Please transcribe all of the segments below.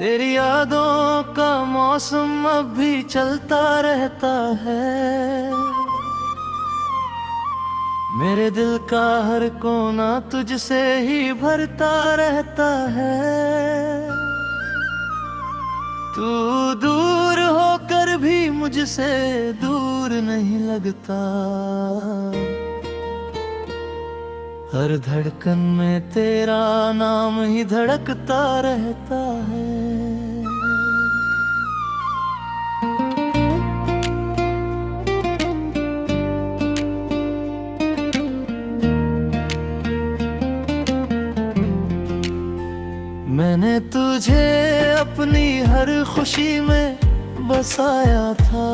तेरी यादों का मौसम अब भी चलता रहता है। मेरे दिल का हर कोना तुझसे ही भरता रहता है। तू दूर होकर भी मुझसे दूर नहीं लगता। हर धड़कन में तेरा नाम ही धड़कता रहता है। मैंने तुझे अपनी हर खुशी में बसाया था।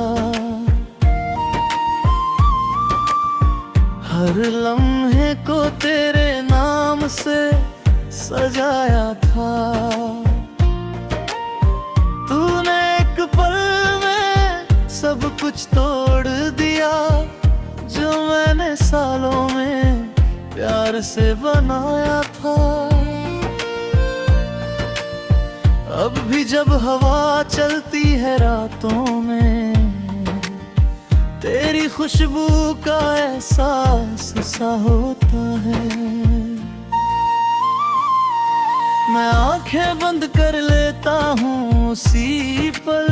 हर लम्हे को तेरे नाम से सजाया था। तूने एक पल में सब कुछ तोड़ दिया, जो मैंने सालों में प्यार से बनाया था। अब भी जब हवा चलती है रातों में, तेरी खुशबू का एहसास सा होता है। मैं आंखें बंद कर लेता हूँ उसी पल,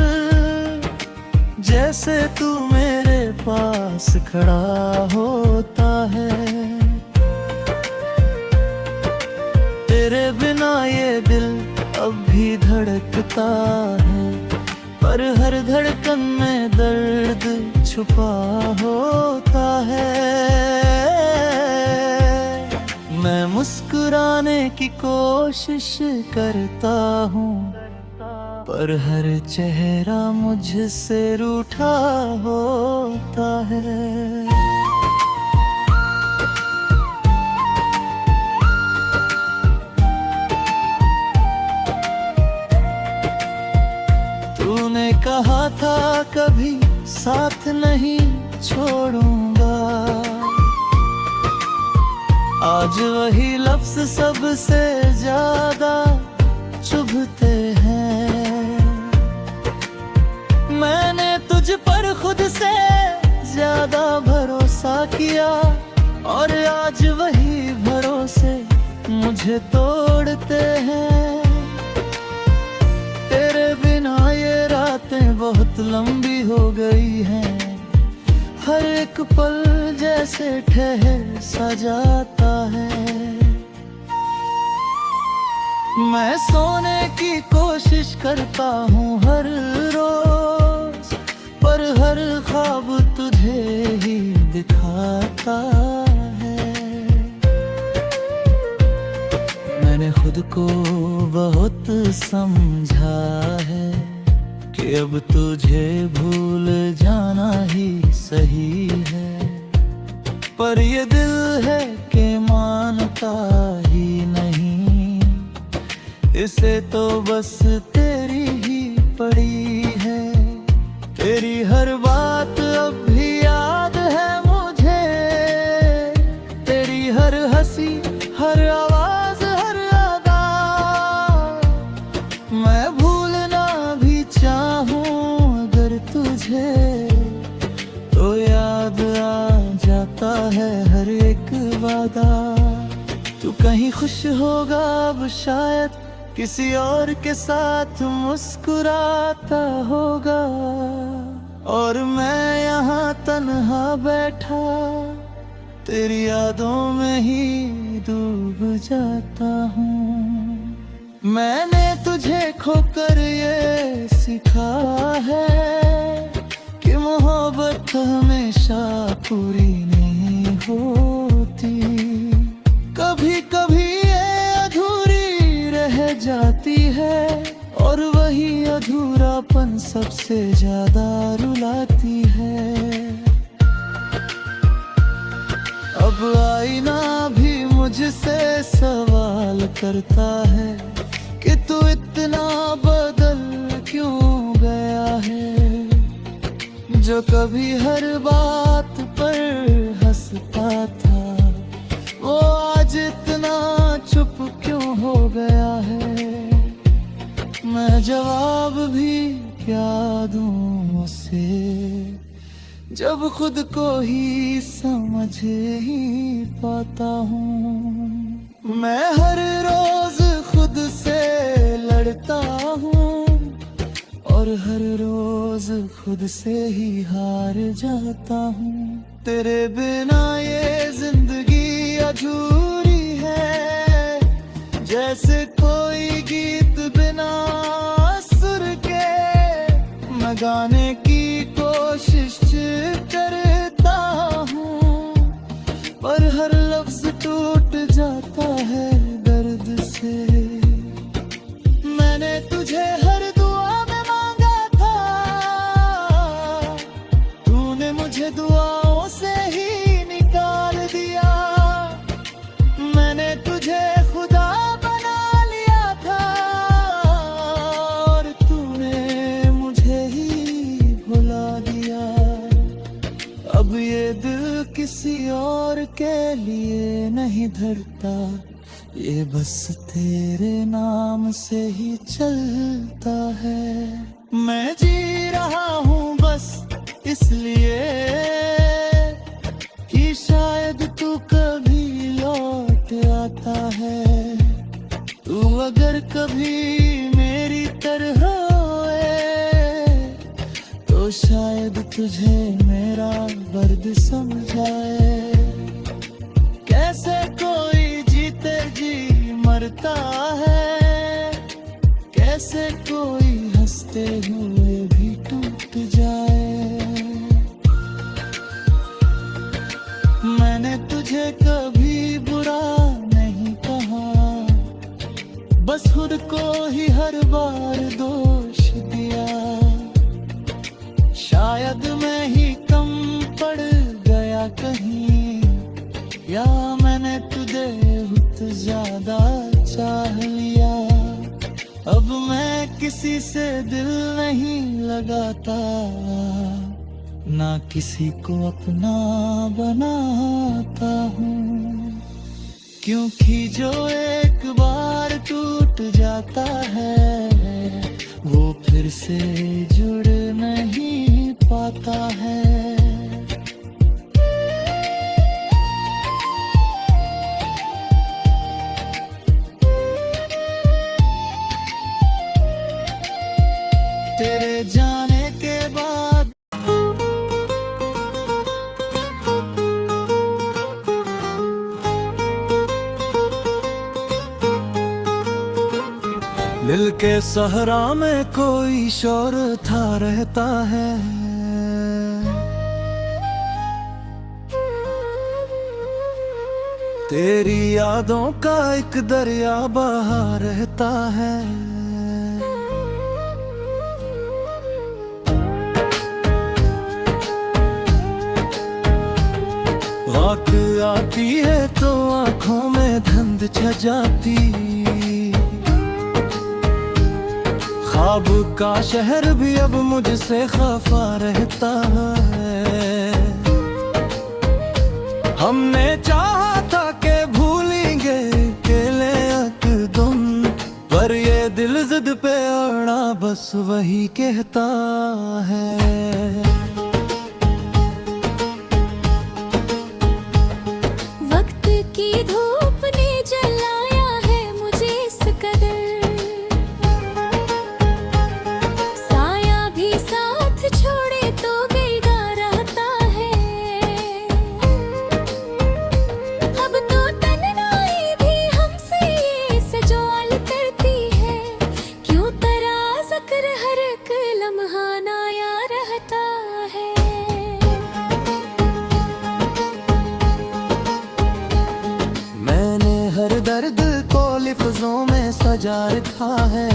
जैसे तू मेरे पास खड़ा होता है। तेरे बिना ये दिल अब भी धड़कता है, पर हर धड़कन में दर्द छुपा होता है। मैं मुस्कुराने की कोशिश करता हूँ, पर हर चेहरा मुझसे रूठा होता है। तूने कहा था कभी साथ नहीं छोड़ूंगा, आज वही लफ्ज सबसे ज्यादा चुभते हैं। मैंने तुझ पर खुद से ज्यादा भरोसा किया, और आज वही भरोसे मुझे तोड़ते हैं। तेरे बिना ये रातें बहुत लंबी हो गई हैं, हर एक पल जैसे ठहर सा जाता है। मैं सोने की कोशिश करता हूँ हर रोज, पर हर ख्वाब तुझे ही दिखाता है। मैंने खुद को बहुत समझा है कि अब तुझे भूल जाना ही सही है, पर ये दिल है कि मानता ही नहीं। इसे तो बस तेरी ही पड़ी है। तेरी हर बात अब भी याद है मुझे, तेरी हर हंसी, हर आवाज, हर अदा। मैं भूलना भी चाहूं अगर तुझे, तो याद आ जाता है हर एक वादा। तू कहीं खुश होगा अब शायद, किसी और के साथ मुस्कुराता होगा, और मैं यहाँ तन्हा बैठा तेरी यादों में ही डूब जाता हूँ। मैंने तुझे खोकर ये सीखा है कि मोहब्बत हमेशा पूरी नहीं होती। कभी कभी ये अधूरी रह जाती है, और वही अधूरापन सबसे ज्यादा रुलाती है। अब आईना भी मुझसे सवाल करता है कि तू इतना बदल क्यों गया है। जो कभी हर बात पर हंसता था, वो आज इतना चुप क्यों हो गया है। मैं जवाब भी क्या दूं उसे, जब खुद को ही समझ ही पाता हूँ। मैं हर रोज खुद से लड़ता हूँ और हर रोज खुद से ही हार जाता हूँ। तेरे बिना ये जिंदगी अधूरी है, जैसे कोई गीत बिना सुर के। मैं गाने की कोशिश करता हूँ, पर हर लफ्ज टूट जाता है दर्द से। मैंने तुझे हर दुआ में मांगा था, तूने मुझे दुआओं से ही निकाल दिया। मैंने तुझे खुदा बना लिया था, और तूने मुझे ही भुला दिया। अब ये दिल किसी और के लिए नहीं धड़कता, ये बस तेरे नाम से ही चलता है। मैं जी रहा हूँ बस इसलिए कि शायद तू कभी लौट आता है। तू अगर कभी मेरी तरह होए, तो शायद तुझे मेरा दर्द समझाए। कैसे कोई जीते जी मरता है, कैसे कोई हंसते हुए भी टूट जाए। मैंने तुझे कभी बुरा नहीं कहा, बस खुद को ही हर बार दोष दिया। शायद मैं ही कम पड़ गया कहीं, या मैंने तुझे बहुत ज्यादा चाह लिया। अब मैं किसी से दिल नहीं लगाता, ना किसी को अपना बनाता हूँ। क्योंकि जो एक बार टूट जाता है, वो फिर से जुड़ नहीं पाता है। तेरे जाने के बाद दिल के सहरा में कोई शोर था रहता है। तेरी यादों का एक दरिया बहा रहता है। रात आती है तो आंखों में धुंध छा जाती, ख्वाब का शहर भी अब मुझसे खफा रहता है। हमने चाहा था कि भूलेंगे अकेले तुम, पर ये दिल जिद पे अड़ा बस वही कहता है। की धूप ने जलाया है मुझे इस कदर, साया भी साथ छोड़े तो गईगा रहता है। अब तो तन्हाई भी हमसे ये सजोल करती है, क्यों तेरा ज़िक्र हर एक लम्हा नया रहता है। हर दर्द को लिफ्ज़ों में सजा रखा है,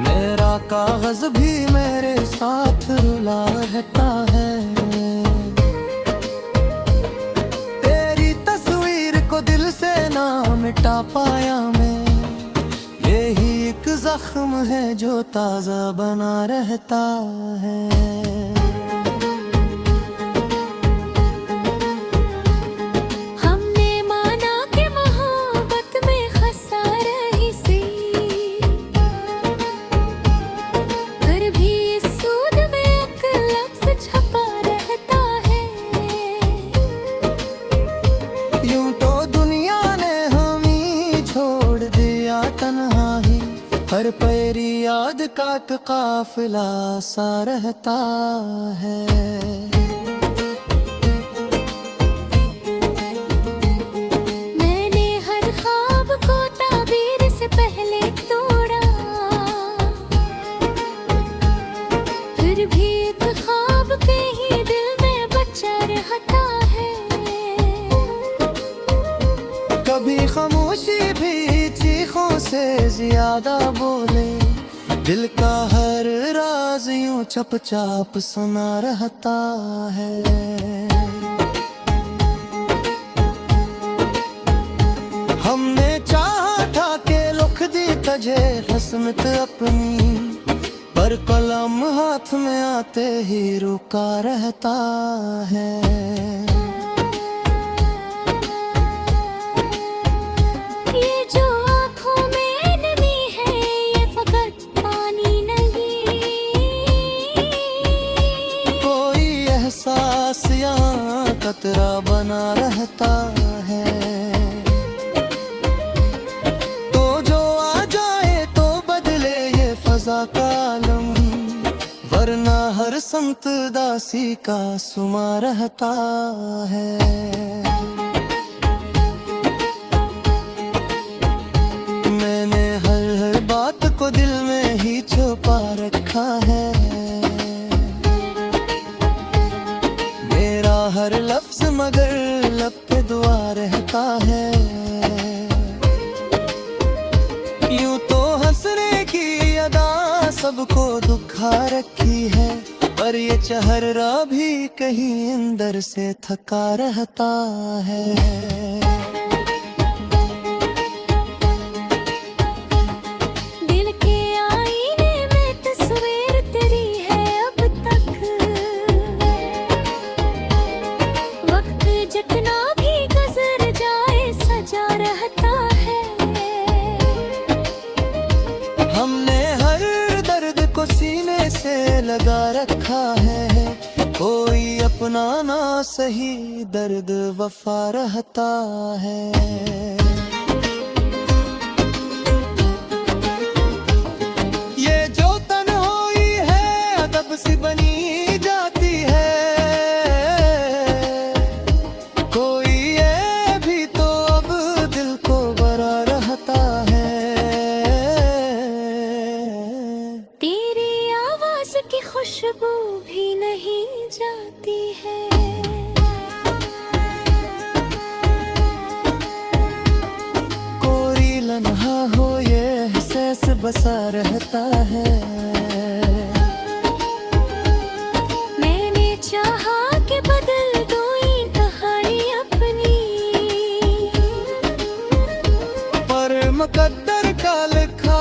मेरा कागज भी मेरे साथ रुला रहता है। तेरी तस्वीर को दिल से ना मिटा पाया मैं, यही एक जख्म है जो ताज़ा बना रहता है। हमने माना कि मोहब्बत में खसा रही साथ काफिला सा रहता है। मैंने हर ख्वाब को ताबीर से पहले तोड़ा, फिर भी एक ख्वाब के ही दिल में बचा रहता है। कभी खामोशी भी चीखों से ज्यादा बोले, दिल का हर राज यूं चुपचाप सुना रहता है। हमने चाहा था कि लुख दी तुझे किस्मत अपनी, पर कलम हाथ में आते ही रुका रहता है। ये जो आँखों में नमी है ये फकत पानी नहीं, कोई एहसास यहाँ कतरा बना रहता है। तो जो आ जाए तो बदले ये फजा का आलम, वरना हर संत दासी का सुमा रहता है। मैंने हर बात को दिल में ही छुपा रखा है। मेरा हर लफ्ज मगर लब पे दुआ रहता है। यूं तो हंसने की अदा सबको दुखा रखी है, पर ये चेहरा भी कहीं अंदर से थका रहता है। दिल के आईने में तस्वीर तेरी है अब तक, वक्त जितना भी गुजर जाए सजा रहता है। हमने हर दर्द को सीने से लगा रखा है, कोई अपना ना सही दर्द वफा रहता है। ये जो तन्हाई है अदब सी बनी जाती है, कोई ये भी तो अब दिल को बरा रहता है। तेरी आवाज की खुशबू भी नहीं जाती है, कोई लम्हा हो ये एहसास बसा रहता है। मैंने चाहा कि बदल दूं ये कहानी अपनी, पर मुकद्दर का लिखा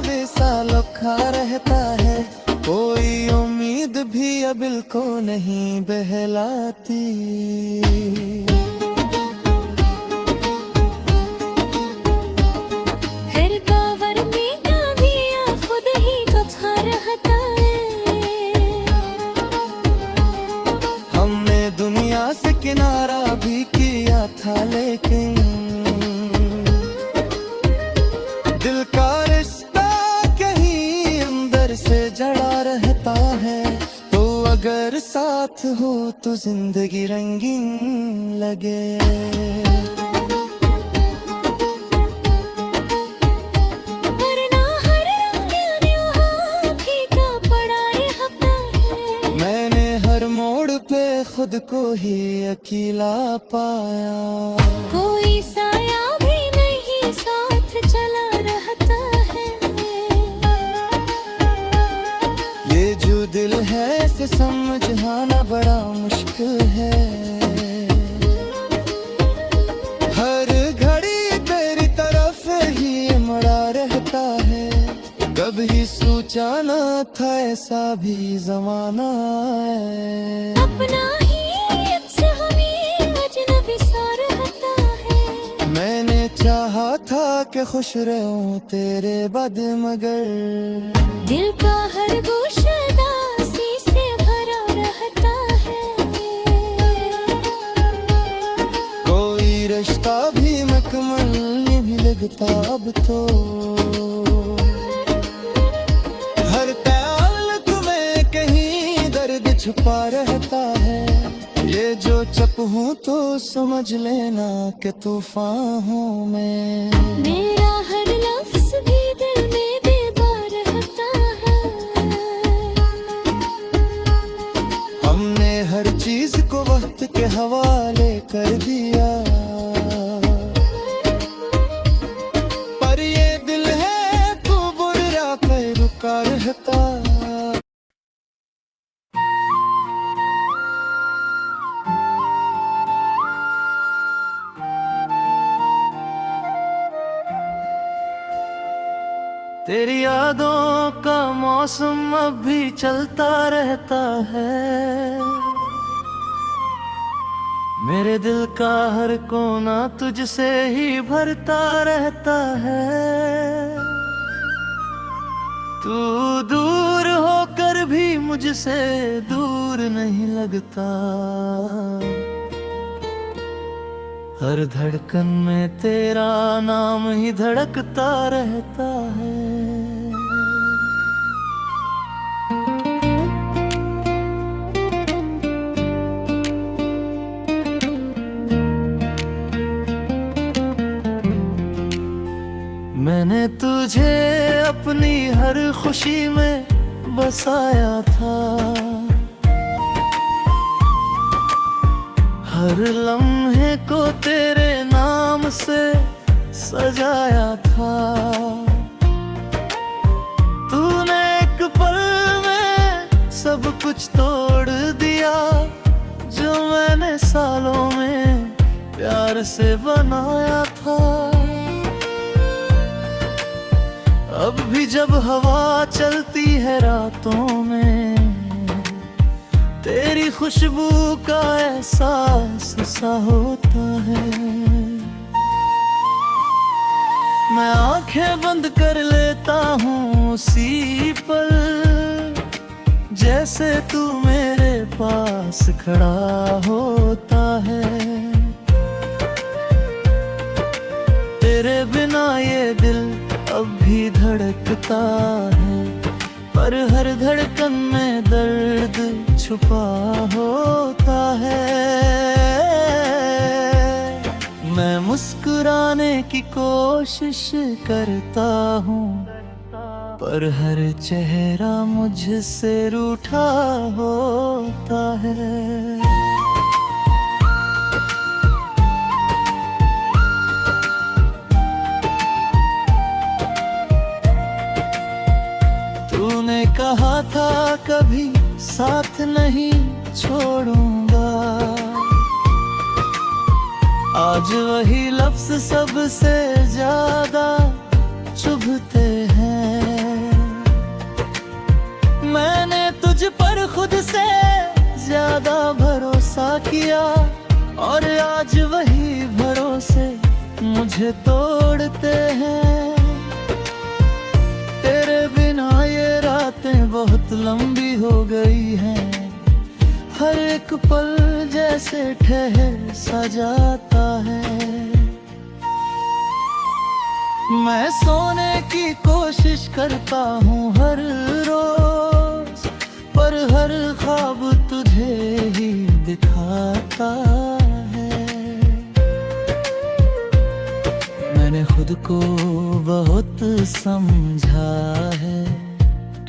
वैसा लिखा रहता है। कोई उम्मीद भी अबिल को नहीं बहलाती। हर बावर में काबिया खुद ही कथा रहता है। हमने दुनिया से किनारा भी किया था, लेकिन दिल का रिश्ता कहीं अंदर से जड़ा रहता है। तो अगर साथ हो तो जिंदगी रंगीन लगे। वरना हर रंग यहाँ फीका पड़ा रहता है। मैंने हर मोड़ पे खुद को ही अकेला पाया। कोई साया भी नहीं साथ चला रहता है। ये जो दिल है इसे समझाना बड़ा मुश्किल है। हर घड़ी तेरी तरफ ही मुड़ा रहता है। कभी सोचा न था ऐसा भी जमाना है। अपना ही अच्छा हमें अजनबी सा रहता है। मैंने चाहा था कि खुश रहूं तेरे बाद, मगर दिल का हर गोशा उदासी से भरा रहता है। कोई रिश्ता भी मुकम्मल नहीं लगता अब तो। हर छुपा रहता है। ये जो चुप हूँ तो समझ लेना कि तूफान हूँ मैं। मेरा हर लफ्ज़ भी दिल में बेबार रहता है। हमने हर चीज को वक्त के हवाले कर दिया, पर ये दिल है तू बुरा पे रुका रहता। तेरी यादों का मौसम अब भी चलता रहता है। मेरे दिल का हर कोना तुझसे ही भरता रहता है। तू दूर होकर भी मुझसे दूर नहीं लगता। हर धड़कन में तेरा नाम ही धड़कता रहता है। मैंने तुझे अपनी हर खुशी में बसाया था, हर लम्हे को तेरे नाम से सजाया था। तूने एक पल में सब कुछ तोड़ दिया, जो मैंने सालों में प्यार से बनाया था। अब भी जब हवा चलती है रातों में, तेरी खुशबू का एहसास सा होता है। मैं आंखें बंद कर लेता हूँ उसी पल, जैसे तू मेरे पास खड़ा होता है। तेरे बिना ये दिल अब भी धड़कता है, पर हर धड़कन में दर्द छुपा होता है। मैं मुस्कुराने की कोशिश करता हूँ, पर हर चेहरा मुझसे रूठा होता है। तूने कहा था कभी साथ नहीं छोड़ूंगा, आज वही लफ्ज़ सबसे ज्यादा चुभते हैं। मैंने तुझ पर खुद से ज्यादा भरोसा किया, और आज वही भरोसे मुझे तोड़ते हैं। तेरे बिना ये रातें बहुत लंबी हो गई हैं, हर एक पल जैसे ठहर सा जाता है। मैं सोने की कोशिश करता हूँ हर रोज, पर हर ख्वाब तुझे ही दिखाता है। मैंने खुद को बहुत समझा है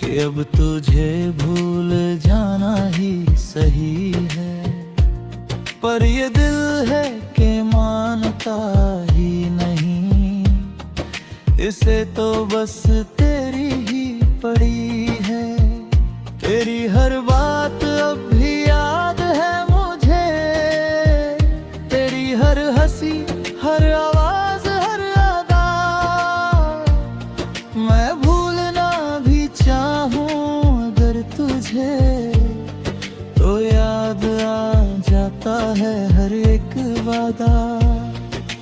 कि अब तुझे भूल जाना ही सही है, पर ये दिल है कि मानता ही नहीं। इसे तो बस तेरी ही पड़ी है। तेरी हर बात अब भी याद है मुझे, तेरी हर हंसी, हर आवाज, हर अदा। मैं भूलना भी चाहूं अगर तुझे, तो याद आ जाता है हर एक वादा।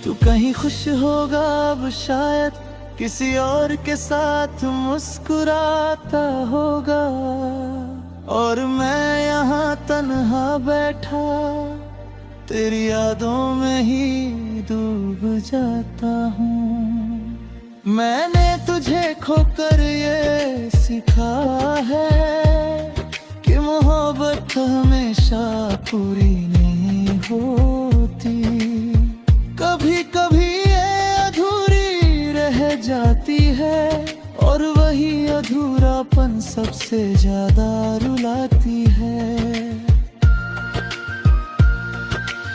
तू कहीं खुश होगा अब शायद, किसी और के साथ मुस्कुराता होगा, और मैं यहाँ तन्हा बैठा तेरी यादों में ही डूब जाता हूँ। मैंने तुझे खोकर ये सीखा है कि मोहब्बत हमेशा पूरी नहीं होती। कभी कभी ये अधूरी रह जाती है, और वही अधूरापन सबसे ज्यादा रुलाती है।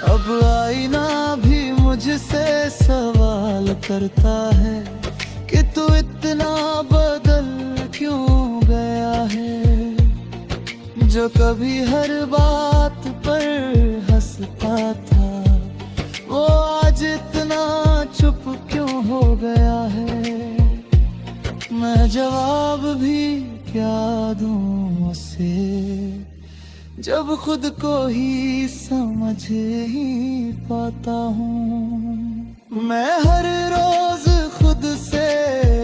अब आईना भी मुझसे सवाल करता है कि तू इतना बदल क्यों गया है। जो कभी हर बात पर हंसता था, वो आज इतना चुप क्यों हो गया है। मैं जवाब भी क्या दूं उसे, जब खुद को ही समझ ही पाता हूँ। मैं हर रोज खुद से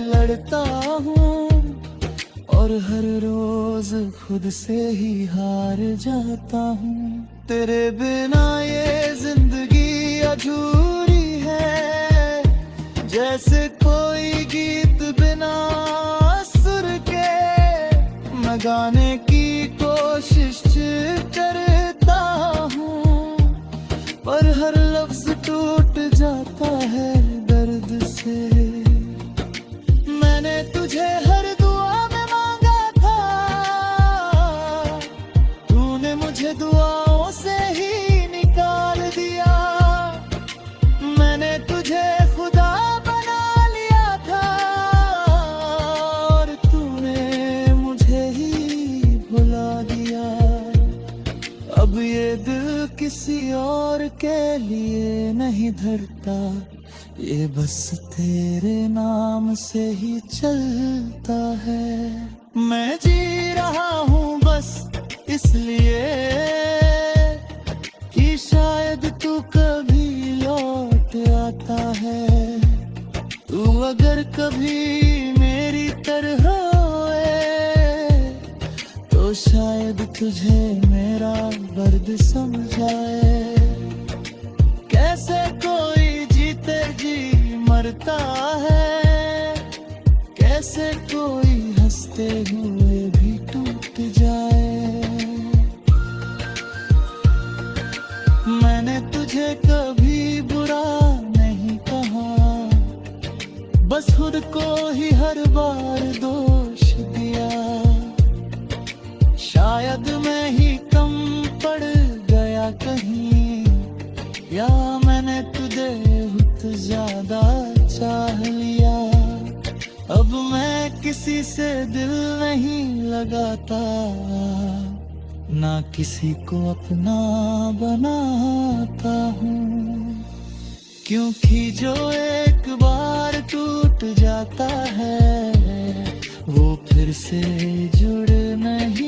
लड़ता हूँ, और हर रोज खुद से ही हार जाता हूँ। तेरे बिना ये जिंदगी अधूरी है, जैसे कोई गीत बिना सुर के। मैं गाने की कोशिश करता हूँ, पर हर लफ्ज टूट जाता है दर्द से। मैंने तुझे हर दुआ में मांगा था, तूने मुझे दुआओं से ही निकाल दिया। मैंने तुझे खुदा बना लिया था, और तूने मुझे ही भुला दिया। अब ये दिल किसी और के लिए नहीं धड़कता, ये बस तेरे नाम से ही चलता है। मैं जी रहा हूँ बस इसलिए कि शायद तू कभी लौट आता है। तू अगर कभी मेरी तरह होए, तो शायद तुझे मेरा दर्द समझाए। कैसे कोई जीते जी मरता है, कैसे कोई हंसते हुए भी टूट जाए। मैंने तुझे कभी बुरा नहीं कहा, बस खुद को ही हर बार दोष दिया। शायद मैं ही कम पड़ गया कहीं, या मैंने तुझे बहुत ज्यादा चाह लिया। अब मैं किसी से दिल नहीं लगाता, ना किसी को अपना बनाता हूँ। क्योंकि जो एक बार टूट जाता है, वो फिर से जुड़ नहीं